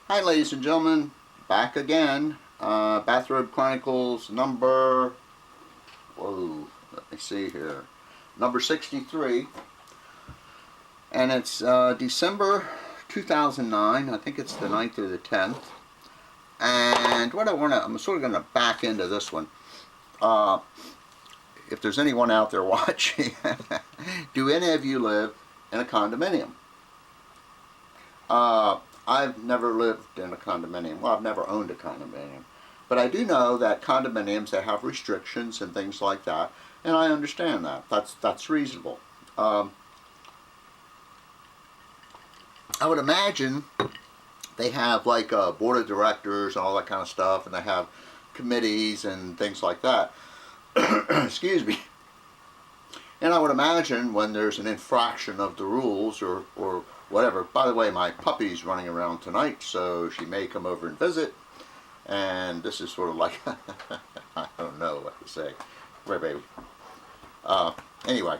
Hi ladies and gentlemen, back again. Bathrobe Chronicles number, let me see here, number 63. And it's December 2009, I think it's the 9th or the 10th. And what I'm sort of going to back into this one. If there's anyone out there watching, do any of you live in a condominium? I've never lived in a condominium. Well, I've never owned a condominium. But I do know that condominiums, they have restrictions and things like that. And I understand that. That's reasonable. I would imagine they have like a board of directors and all that kind of stuff. And they have committees and things like that. Excuse me. And I would imagine when there's an infraction of the rules or whatever. By the way, my puppy's running around tonight, so she may come over and visit. And this is sort of like, I don't know what to say. Where, baby? Anyway,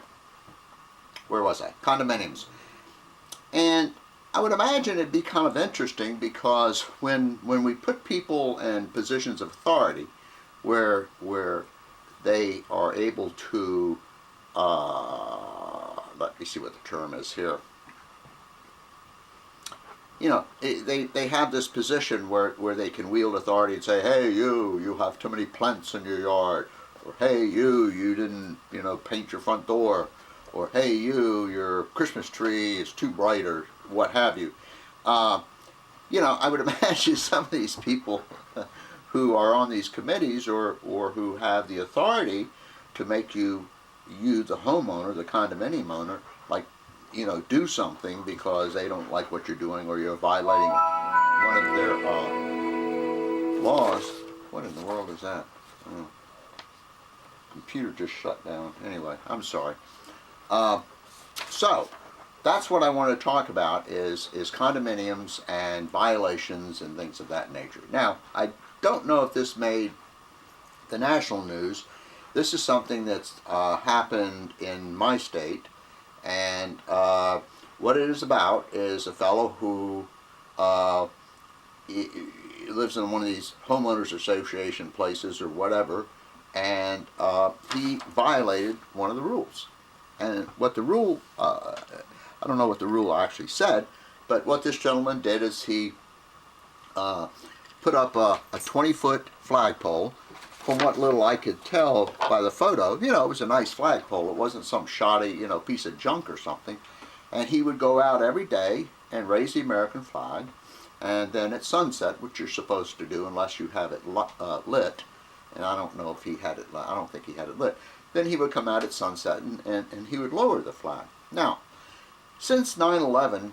where was I? Condominiums. And I would imagine it'd be kind of interesting because when we put people in positions of authority where they are able to, let me see what the term is here. You know, they have this position where they can wield authority and say, hey, you have too many plants in your yard. Or, hey, you didn't, paint your front door. Or, hey, your Christmas tree is too bright, or what have you. I would imagine some of these people who are on these committees or who have the authority to make you, the homeowner, the condominium owner, do something because they don't like what you're doing or you're violating one of their laws. What in the world is that? Computer just shut down. Anyway, I'm sorry. So that's what I want to talk about is condominiums and violations and things of that nature. Now, I don't know if this made the national news. This is something that's happened in my state. And what it is about is a fellow who lives in one of these homeowners association places or whatever, and he violated one of the rules. And what the rule, I don't know what the rule actually said, but what this gentleman did is he put up a 20-foot flagpole. From what little I could tell by the photo, it was a nice flagpole. It wasn't some shoddy, piece of junk or something. And he would go out every day and raise the American flag. And then at sunset, which you're supposed to do unless you have it lit, and I don't know if he had it lit, I don't think he had it lit, then he would come out at sunset and he would lower the flag. Now, since 9/11,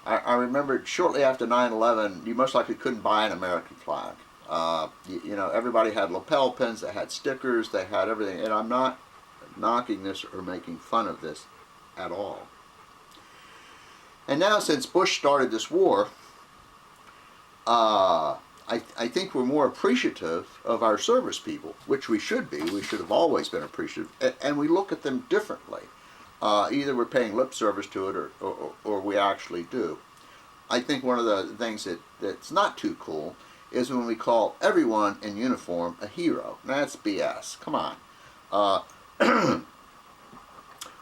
I remember shortly after 9/11, you most likely couldn't buy an American flag. Everybody had lapel pins, they had stickers, they had everything, and I'm not knocking this or making fun of this at all. And now since Bush started this war, I think we're more appreciative of our service people, which we should be. We should have always been appreciative, and we look at them differently. Either we're paying lip service to it or we actually do. I think one of the things that's not too cool is when we call everyone in uniform a hero. Now, that's BS. Come on.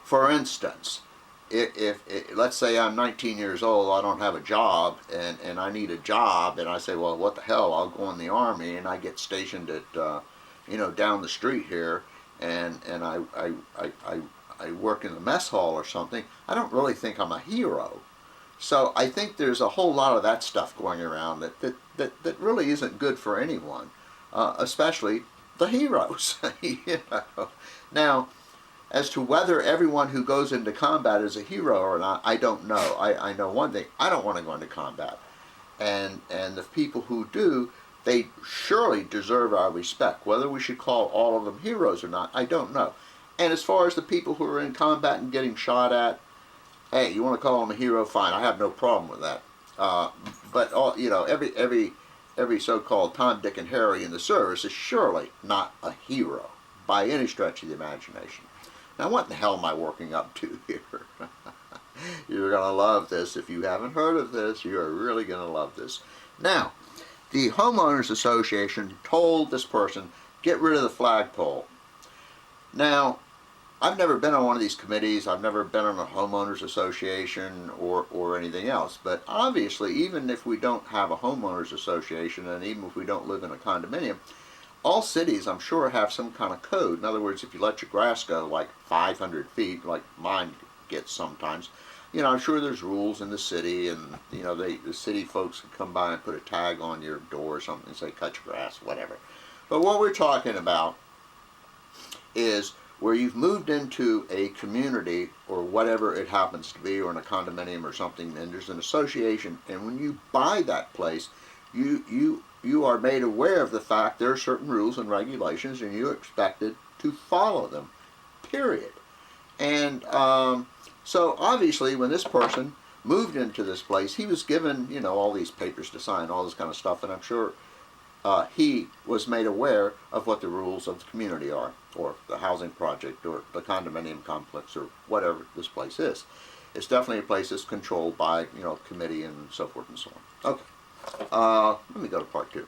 For instance, if let's say I'm 19 years old, I don't have a job, and I need a job, and I say, well, what the hell, I'll go in the Army, and I get stationed at, down the street here, and I work in the mess hall or something, I don't really think I'm a hero. So I think there's a whole lot of that stuff going around that really isn't good for anyone, especially the heroes. Now, as to whether everyone who goes into combat is a hero or not, I don't know. I know one thing: I don't want to go into combat, and the people who do, they surely deserve our respect. Whether we should call all of them heroes or not, I don't know. And as far as the people who are in combat and getting shot at, hey, you want to call him a hero? Fine, I have no problem with that. But every so-called Tom, Dick, and Harry in the service is surely not a hero by any stretch of the imagination. Now, what the hell am I working up to here? You're going to love this. If you haven't heard of this, you are really going to love this. Now, the homeowners association told this person, get rid of the flagpole. Now, I've never been on one of these committees. I've never been on a homeowners association or anything else. But obviously, even if we don't have a homeowners association, and even if we don't live in a condominium, all cities, I'm sure, have some kind of code. In other words, if you let your grass go like 500 feet, like mine gets sometimes, I'm sure there's rules in the city, and the city folks can come by and put a tag on your door or something and say cut your grass, whatever. But what we're talking about is where you've moved into a community or whatever it happens to be, or in a condominium or something, and there's an association, and when you buy that place, you are made aware of the fact there are certain rules and regulations, and you're expected to follow them, period. And so obviously when this person moved into this place, he was given, all these papers to sign, all this kind of stuff, and I'm sure he was made aware of what the rules of the community are, or the housing project, or the condominium complex, or whatever this place is. It's definitely a place that's controlled by, committee and so forth and so on. Okay, let me go to part 2.